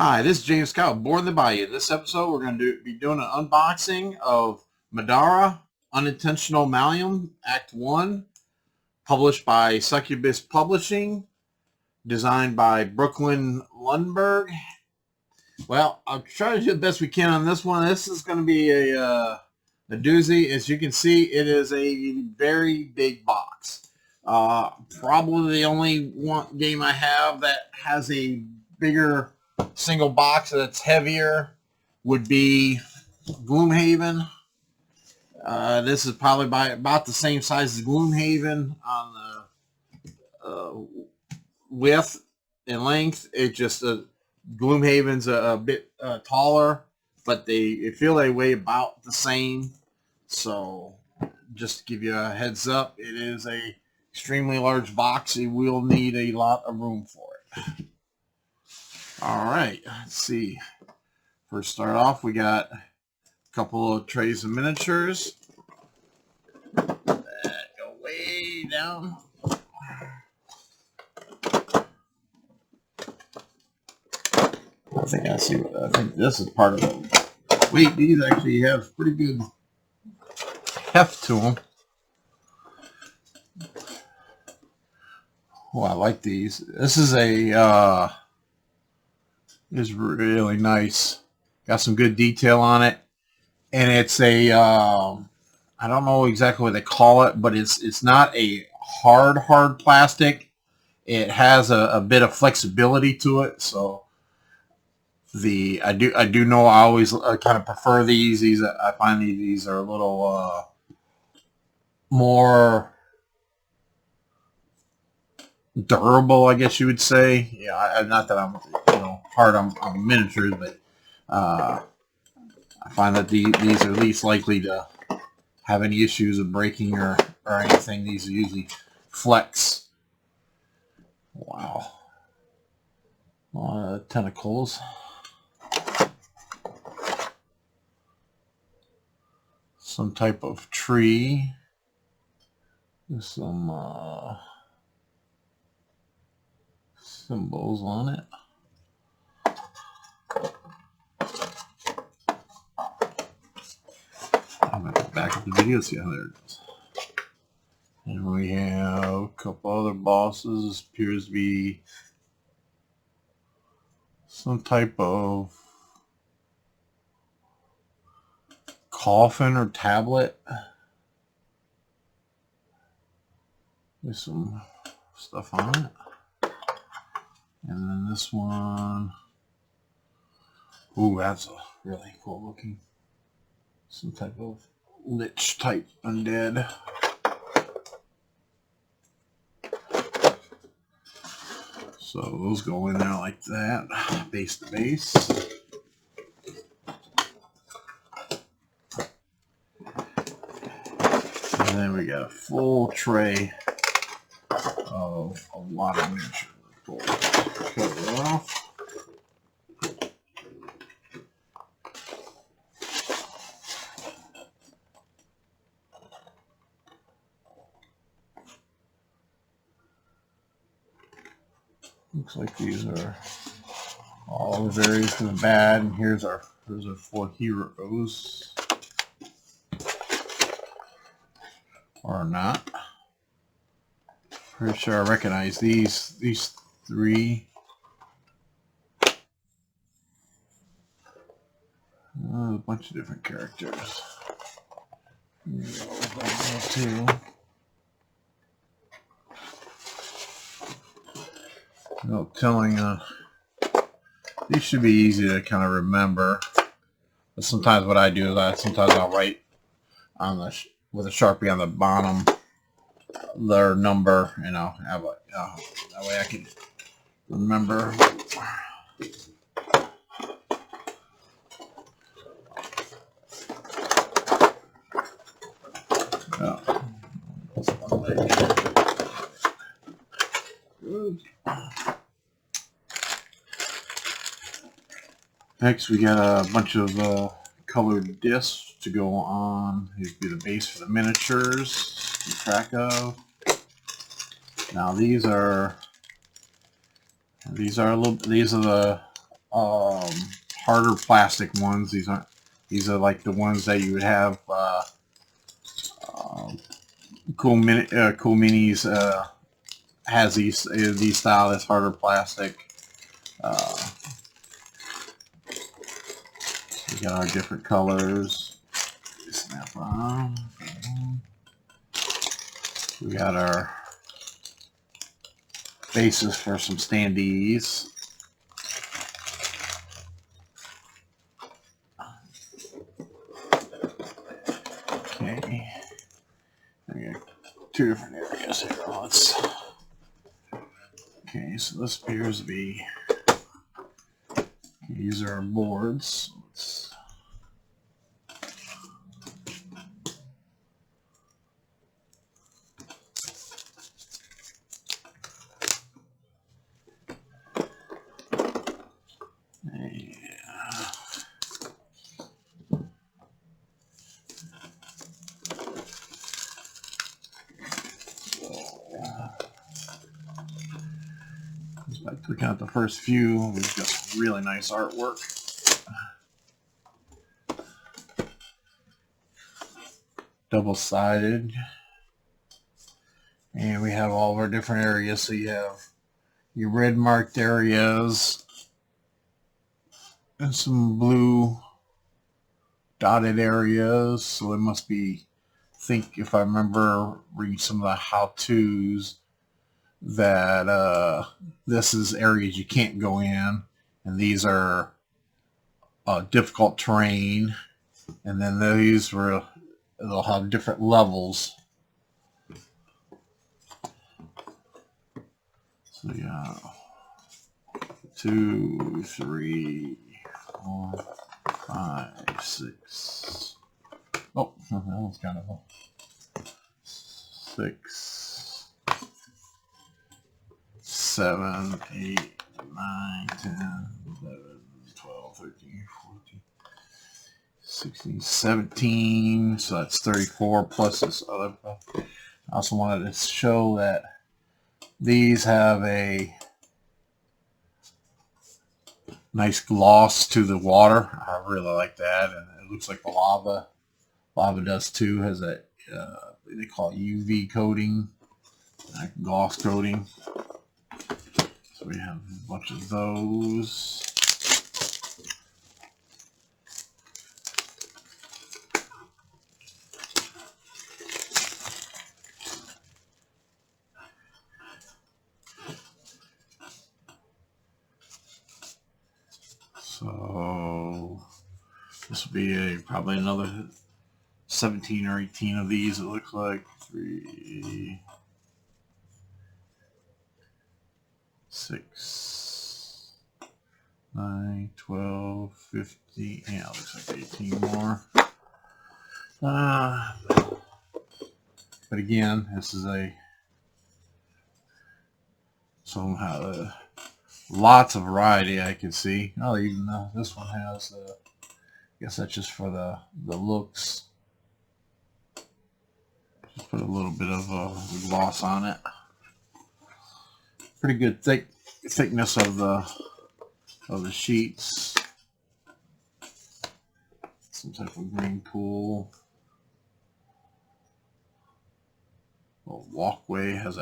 Hi, this is James Scott, Born in the Bayou. This episode, we're going to be doing an unboxing of Middara, Unintentional Malum, Act 1, published by Succubus Publishing, designed by Brooklyn Lundberg. Well, I'll try to do the best we can on this one. This is going to be a doozy. As you can see, it is a very big box. Probably the only one game I have that has a bigger single box that's heavier would be Gloomhaven. This is probably by about the same size as Gloomhaven on the width and length. It just Gloomhaven's a bit taller, but they feel they weigh about the same. So just to give you a heads up, it is a extremely large box. You will need a lot of room for it. All right, let's see. First, start off, we got a couple of trays of miniatures that go way down. I think this is part of it. Wait, these actually have pretty good heft to them. Oh, I like these. This is is really nice. Got some good detail on it, and it's a I don't know exactly what they call it, but it's not a hard plastic. It has a bit of flexibility to it, so I do know I always kind of prefer these. I find these are a little more durable, I guess you would say. Yeah, not that I'm hard on miniatures, but I find that these are least likely to have any issues of breaking or anything. These are usually flex. Wow, a lot of tentacles. Some type of tree. There's some symbols on it. I'm going to back up the video, see how there it is. And we have a couple other bosses. This appears to be some type of coffin or tablet. There's some stuff on it. And then this one, ooh, that's a really cool looking, some type of lich type undead. So those go in there like that, base to base. And then we got a full tray of a lot of miniatures. Cut it off. Looks like these are all the various of the bad, and here's our 4 heroes, or not. Pretty sure I recognize these 3. A bunch of different characters. Too. No telling. These should be easy to kind of remember. But sometimes what I do is I'll write on with a Sharpie on the bottom their number, and I'll have that way I can remember. Next, we got a bunch of colored discs to go on. Here's be the base for the miniatures to keep track of. Now these are the harder plastic ones. These are like the ones that you would have. Cool Minis has these style that's harder plastic. We got our different colors. Snap on. We got our bases for some standees. Okay. We got two different areas here. Okay, so this appears to be, these are our boards. Just by clicking out the first few, we've got some really nice artwork. Double-sided. And we have all of our different areas. So you have your red marked areas and some blue dotted areas. So it must be, I think if I remember reading some of the how-tos, that this is areas you can't go in, and these are difficult terrain, and then these were, they'll have different levels. So yeah, 2, 3, 4, 5, 6. Oh, that was kind of 6, 7, 8, 9, 10, 11, 12, 13, 14, 16, 17. So that's 34 plus this other. I also wanted to show that these have a nice gloss to the water. I really like that, and it looks like the lava does too. Has that they call it UV coating, gloss coating. So we have a bunch of those. So this will be probably another 17 or 18 of these. It looks like 3, 6, 9, 12, 15. Yeah, it looks like 18 more. But again, this is somehow lots of variety I can see. Oh, even this one has, I guess that's just for the looks. Just put a little bit of gloss on it. Pretty good thickness of the sheets. Some type of green pool. A walkway has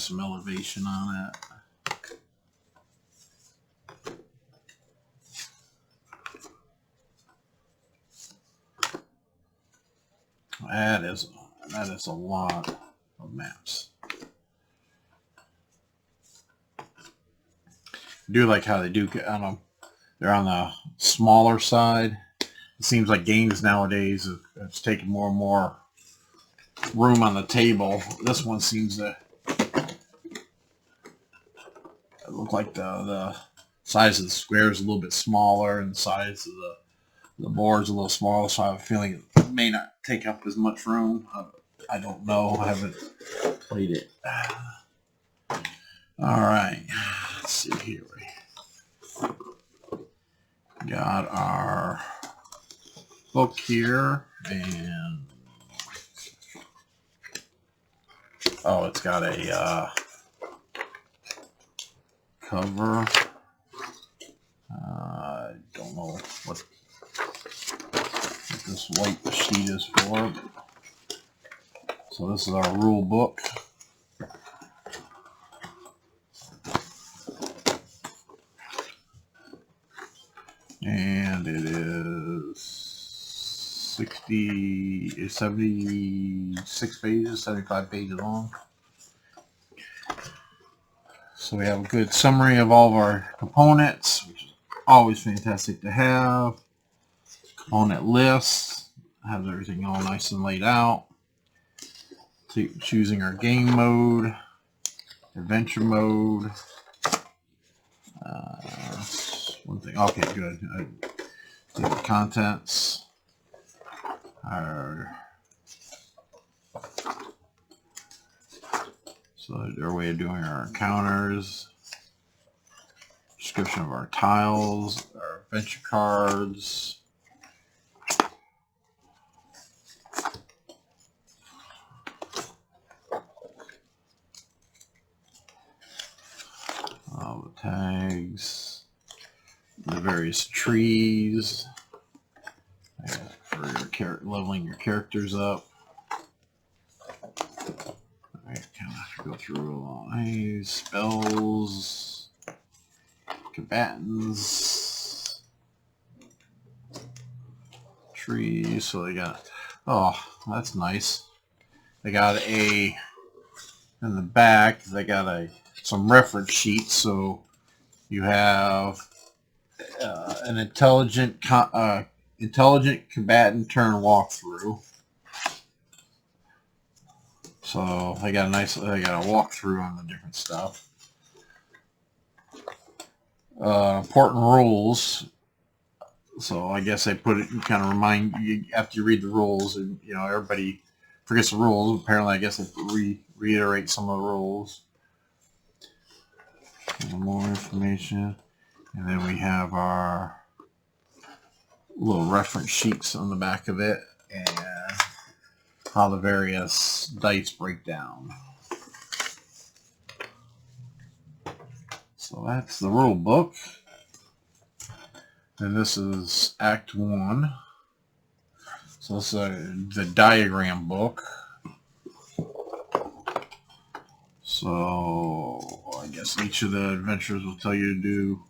some elevation on it. That is a lot of maps. I do like how they do. I don't know, they're on the smaller side. It seems like games nowadays it's taking more and more room on the table. This one seems to look like the size of the square is a little bit smaller, and the size of the board's a little smaller, so I have a feeling it may not take up as much room. I don't know. I haven't played it. All right. Let's see here. We got our book here, and oh, it's got a cover. don't know what this white sheet is for. So this is our rule book. And it is 76 pages, 75 pages long. So we have a good summary of all of our components, which is always fantastic to have. Component lists has everything all nice and laid out. Choosing our game mode, adventure mode. One thing. Okay, good. The contents. So their way of doing our encounters. Description of our tiles, our adventure cards. All the tags. The various trees for your leveling your characters up. Alright, kind of go through all these spells, combatants, trees. So they got, oh, that's nice. They got in the back. They got some reference sheets. So you have an intelligent combatant turn walkthrough. So they got a walkthrough on the different stuff. Important rules. So I guess they put it, kind of remind you after you read the rules, and you know everybody forgets the rules. Apparently, I guess they reiterate some of the rules. More information. And then we have our little reference sheets on the back of it and how the various dice break down. So that's the rule book. And this is Act 1. So this is the diagram book. So I guess each of the adventures will tell you to do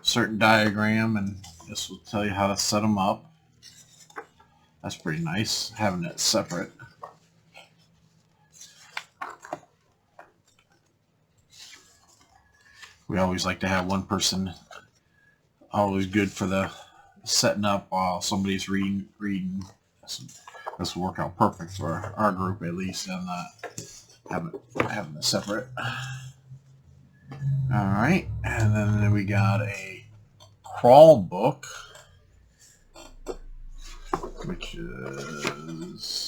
certain diagram, and this will tell you how to set them up. That's pretty nice, having it separate. We always like to have one person always good for the setting up while somebody's reading. This will work out perfect for our group, at least, and having it separate. Alright, and then we got a crawl book, which is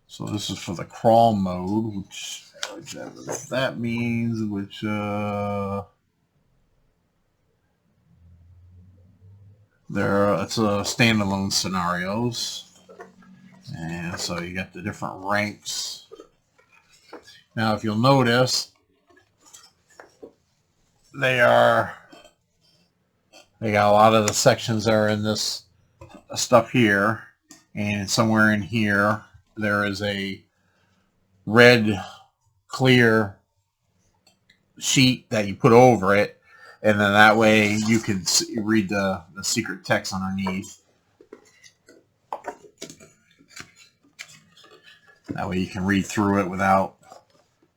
so this is for the crawl mode, which that means, which it's standalone scenarios. And so you got the different ranks. Now, if you'll notice, they got a lot of the sections that are in this stuff here, and somewhere in here there is a red clear sheet that you put over it, and then that way you can read the secret text underneath. That way you can read through it without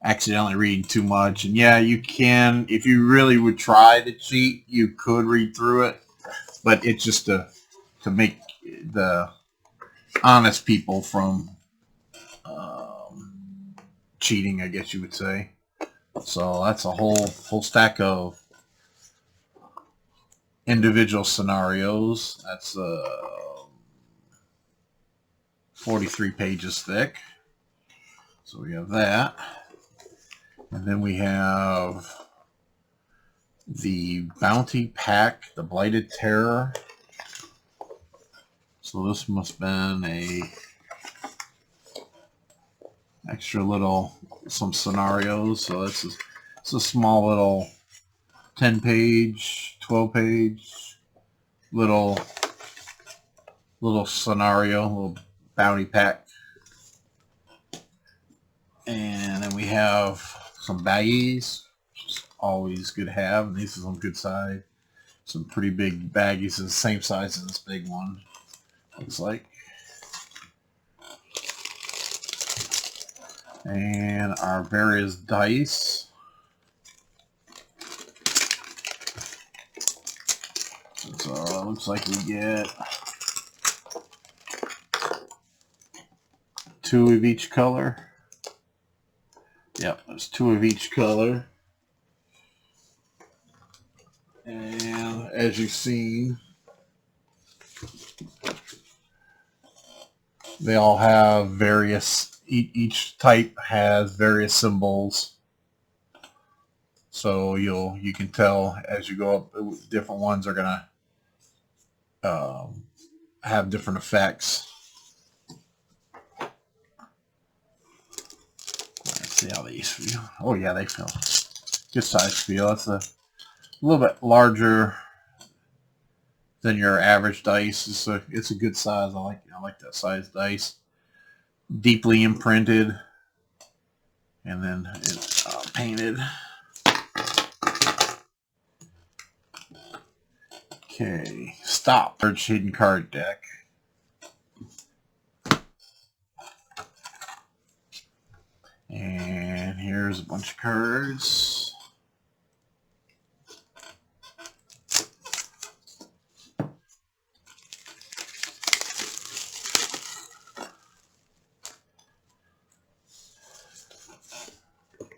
accidentally reading too much. And yeah, you can, if you really would try to cheat, you could read through it, but it's just to make the honest people from cheating, I guess you would say. So that's a whole stack of individual scenarios. That's 43 pages thick. So we have that. And then we have the Bounty Pack, the Blighted Terror. So this must have been extra little, some scenarios. So it's a small little 10-page, 12-page little scenario, little bounty pack. And then we have some baggies, which is always good to have. And these are some good size, some pretty big baggies, the same size as this big one, looks like. And our various dice. So it looks like we get 2 of each color. Yep, there's 2 of each color. And as you've seen, they all have various, each type has various symbols. So you can tell as you go up, different ones are gonna have different effects. Let's see how these feel. Oh yeah, they feel good size feel. It's a little bit larger than your average dice. It's a good size. I like that size dice. Deeply imprinted, and then it's painted. Okay, stop. Large hidden card deck. And here's a bunch of cards.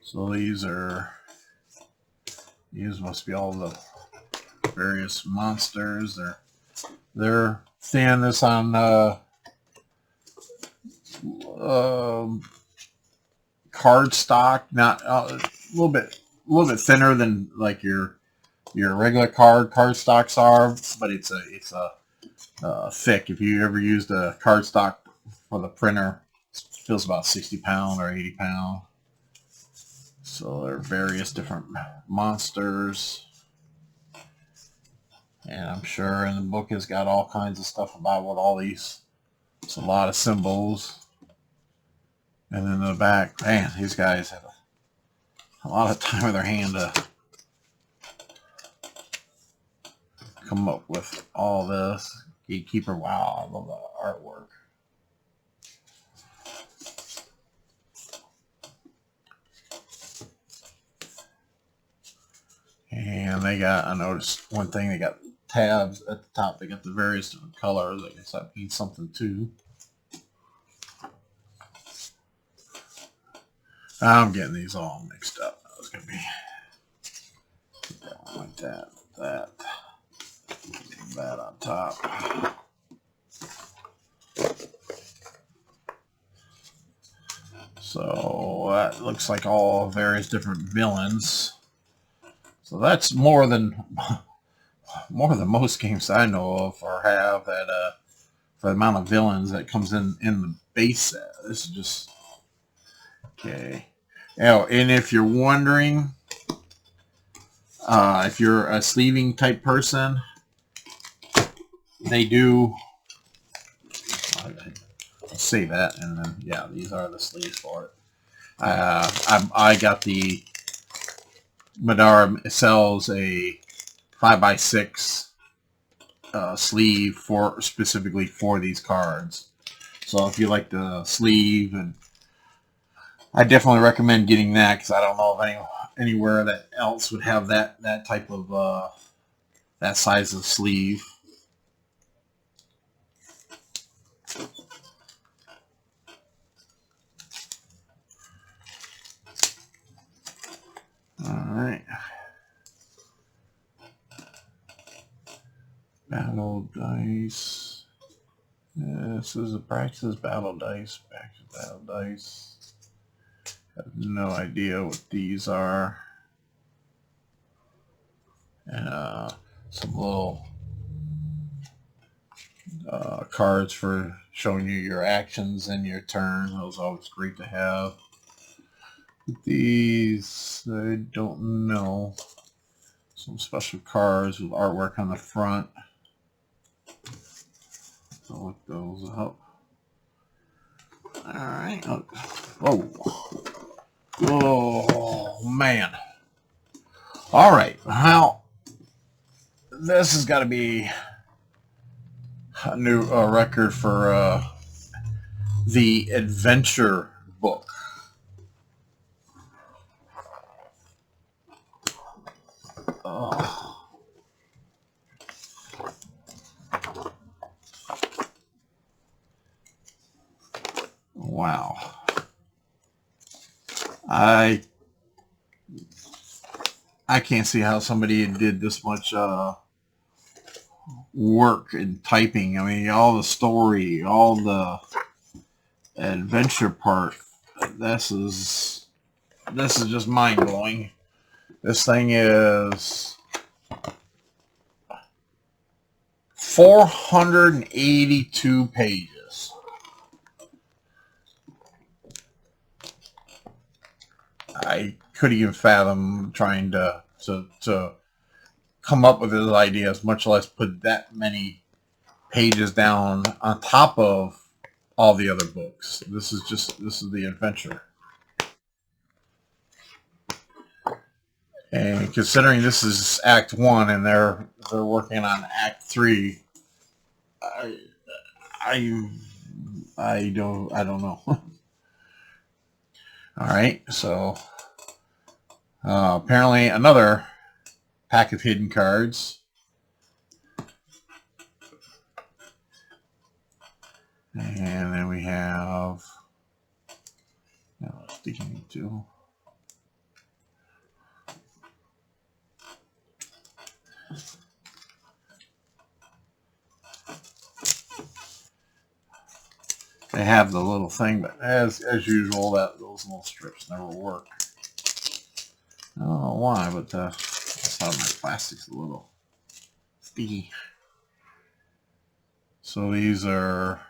So these must be all the various monsters. They're thin. This on card stock, not a little bit thinner than like your regular card stocks are, but it's thick. If you ever used a card stock for the printer, it feels about 60 pound or 80 pound. So there are various different monsters, and I'm sure in the book has got all kinds of stuff about what all these. It's a lot of symbols. And then in the back, man, these guys have a lot of time with their hand to come up with all this. Gatekeeper, wow, I love the artwork. And they got, I noticed one thing, they got tabs at the top. They got the various different colors. I guess that means something too. I'm getting these all mixed up. It's going to be that one like that on top. So that looks like all various different villains. So that's more than most games I know of or have that for the amount of villains that comes in the base set. This is just okay. Oh, and if you're wondering, if you're a sleeving type person, they do. I'll say that, and then yeah, these are the sleeves for it. I got the Middara sells a 5x6 sleeve specifically for these cards. So if you like the sleeve, and I definitely recommend getting that, because I don't know of anywhere that else would have that type of that size of sleeve. Alright. Battle dice. This is a practice battle dice. Practice battle dice. I have no idea what these are. And some little cards for showing you your actions and your turn. Those are always great to have. These, I don't know. Some special cards with artwork on the front. So look those up. Alright. Whoa. Oh, man. Alright. Well, this has got to be a new record for the adventure book. Oh. Wow. I can't see how somebody did this much work in typing. I mean, all the story, all the adventure part. This is just mind blowing. This thing is 482 pages. I couldn't even fathom trying to come up with this ideas, much less put that many pages down on top of all the other books. This is the adventure. And considering this is Act 1 and they're working on Act 3, I don't know. All right, so apparently another pack of hidden cards. And then we have sticking to. They have the little thing, but as usual, those little strips never work. I don't know why, but that's how my plastic's a little sticky. So these are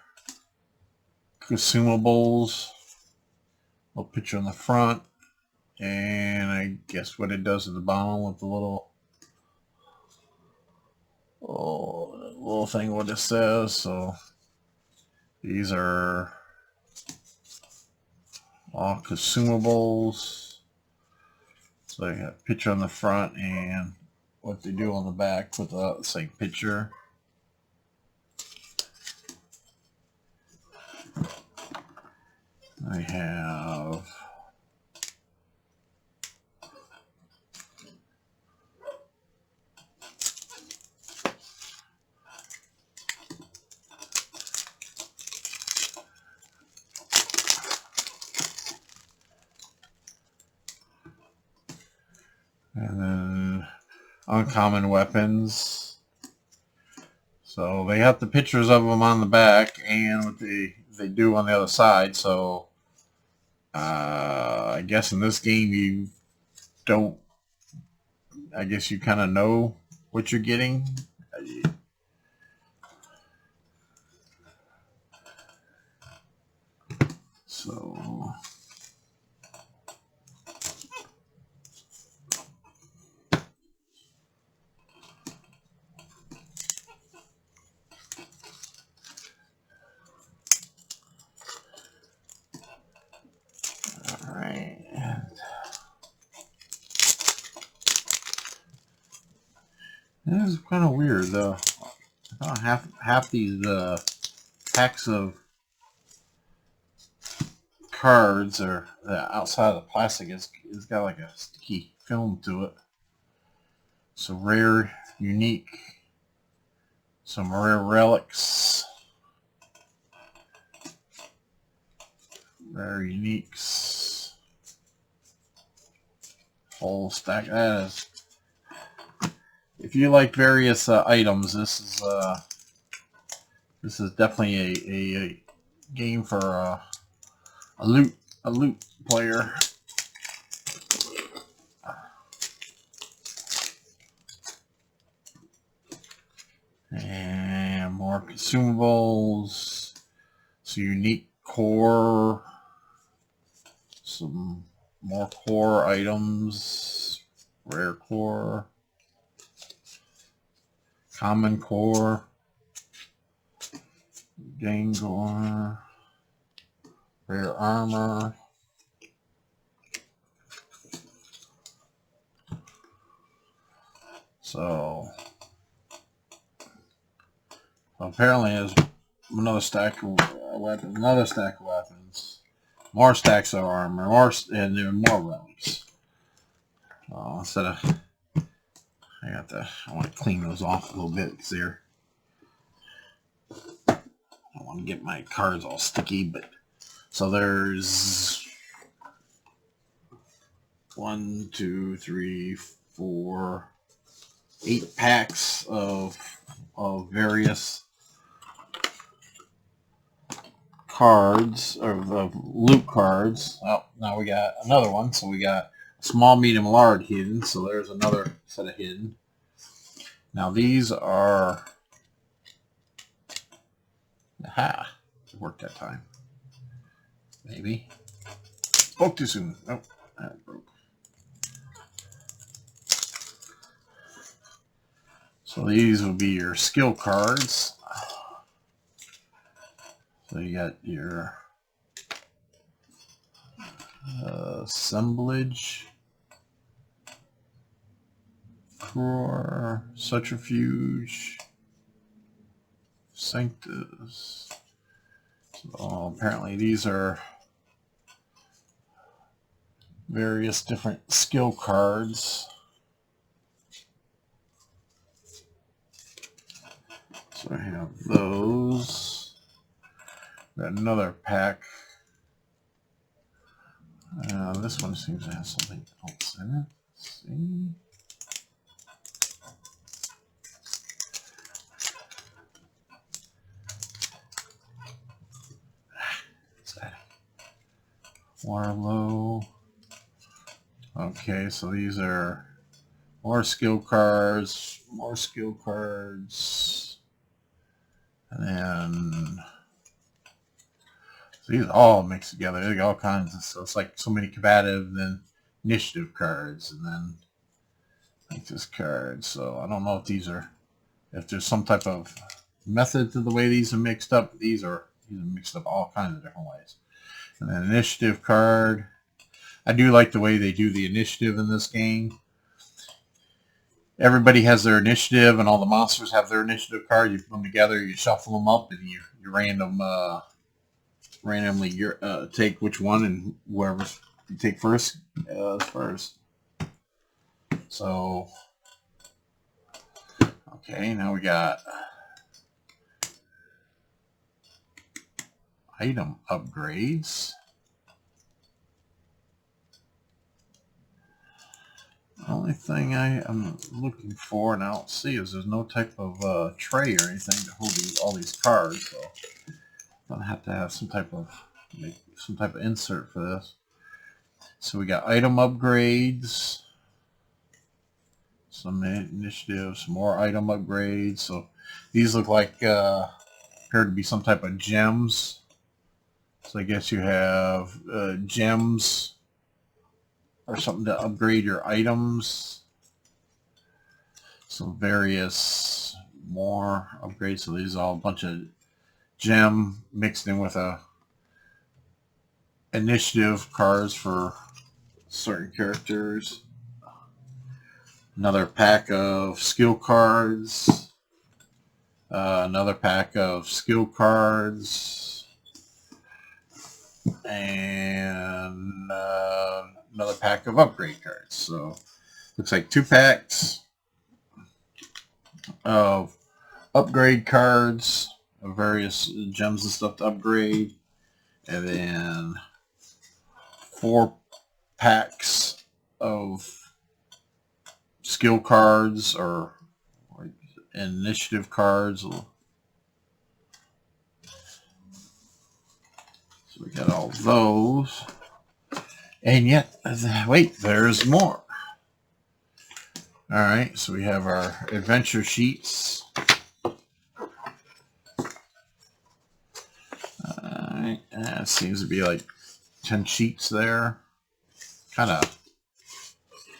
Consumables. A picture on the front, and I guess what it does at the bottom with the little thing, what it says. So these are all Consumables. So I got a picture on the front and what they do on the back with the same picture. I have and then uncommon weapons. So they have the pictures of them on the back and what they do on the other side. So I guess in this game you don't. I guess you kind of know what you're getting. So this is kind of weird though. Half these packs of cards are outside of the plastic is got like a sticky film to it. So rare, unique, some rare relics, rare uniques, whole stack. That is. If you like various items, this is definitely a game for a loot player. And more Consumables, some unique core, some more core items, rare core, common core, Gangor, rare armor. So apparently there's another stack of weapons, more stacks of armor, and there are more relics. Instead of, I want to clean those off a little bit because I don't want to get my cards all sticky. But so there's 1, 2, 3, 4, 8 packs of various cards, of loot cards. Oh, now we got another one. So we got small, medium, large hidden. So there's another set of hidden. Now these are... Aha! It worked that time. Maybe. Spoke too soon. Nope. That broke. So these will be your skill cards. So you got your assemblage, core, subterfuge, sanctus. So apparently these are various different skill cards. So I have those. Got another pack. This one seems to have something else in it. Let's see. What's that? Warlow. Okay, so these are more skill cards, and then so these are all mixed together. They got all kinds of, so it's like so many combative, and then initiative cards, and then like this card. So I don't know if these are, if there's some type of method to the way these are mixed up. These are mixed up all kinds of different ways. And then initiative card. I do like the way they do the initiative in this game. Everybody has their initiative, and all the monsters have their initiative card. You put them together, you shuffle them up, and you randomly take which one, and whoever you take first first. So, okay, now we got item upgrades. The only thing I am looking for, and I don't see, is there's no type of tray or anything to hold all these cards. So I'm gonna have to have some type of insert for this. So we got item upgrades, some initiatives, some more item upgrades. So these look like appear to be some type of gems. So I guess you have gems or something to upgrade your items. Some various more upgrades. So these are all a bunch of gem mixed in with a initiative cards for certain characters. Another pack of skill cards. Another pack of skill cards. And another pack of upgrade cards. So looks like 2 packs of upgrade cards of various gems and stuff to upgrade, and then 4 packs of skill cards or initiative cards. So we got all those. And yet, wait, there's more. All right, so we have our adventure sheets. All right, it seems to be like 10 sheets there. kind of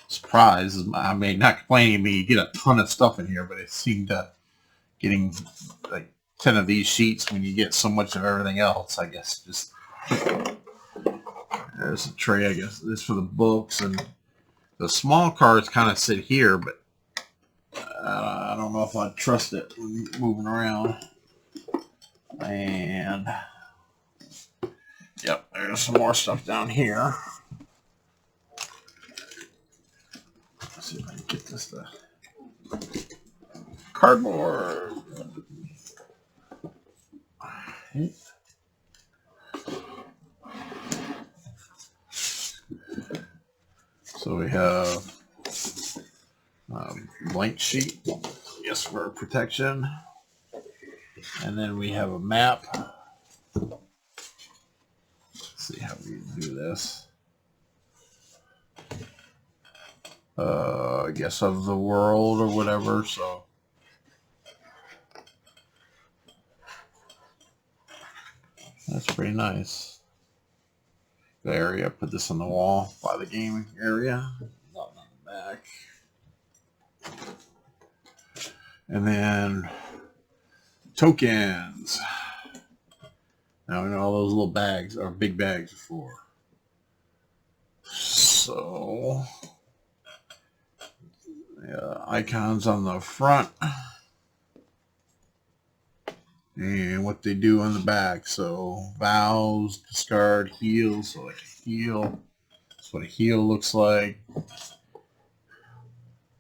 surprised. I mean, not complaining, you get a ton of stuff in here, but it seemed getting like 10 of these sheets when you get so much of everything else, I guess. Just there's a tray, I guess. This for the books, and the small cards kind of sit here, but I don't know if I trust it when moving around. And yep, there's some more stuff down here. Let's see if I can get this to cardboard. So we have blank sheet, I guess, for protection. And then we have a map. Let's see how we do this. I guess of the world or whatever. So that's pretty nice. The area, put this on the wall by the gaming area. Not on the back. And then tokens. Now we know all those little bags are big bags for. So icons on the front and what they do on the back. So vows, discard, heal. So like a heal. That's what a heal looks like.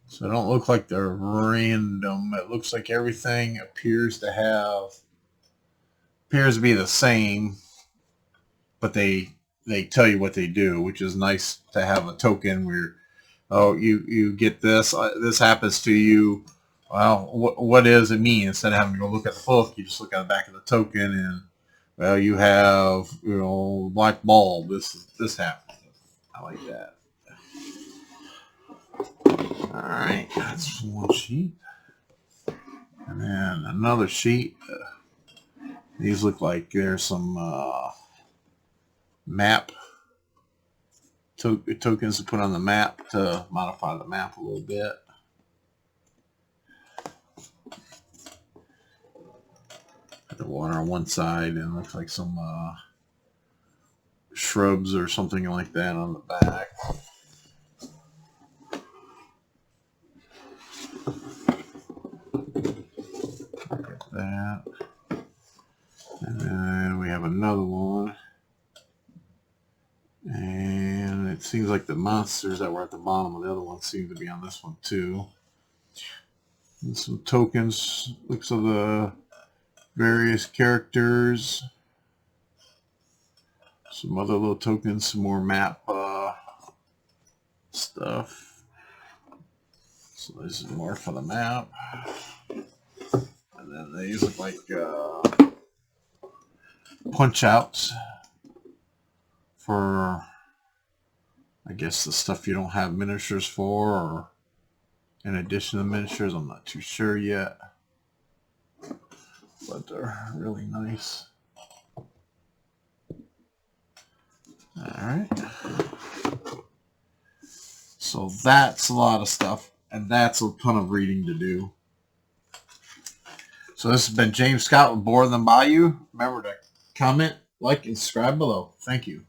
So they don't look like they're random. It looks like everything appears to be the same, but they tell you what they do, which is nice to have a token where, oh, you get this, this happens to you. Well, what does it mean? Instead of having to go look at the book, you just look at the back of the token, and well, you have, black bulb. This happens. I like that. All right, that's one sheet, and then another sheet. These look like there's some map tokens to put on the map to modify the map a little bit. Got the water on one side, and it looks like some shrubs or something like that on the back. Look at that. And then we have another one. And it seems like the monsters that were at the bottom of the other one seem to be on this one too. And some tokens, looks of the various characters. Some other little tokens, some more map stuff. So this is more for the map. And then these look like punch outs for, I guess, the stuff you don't have miniatures for, or in addition to miniatures. I'm not too sure yet, but they're really nice. Alright, so that's a lot of stuff, and that's a ton of reading to do. So this has been James Scott with More Than Bayou. Remember to comment, like, and subscribe below. Thank you.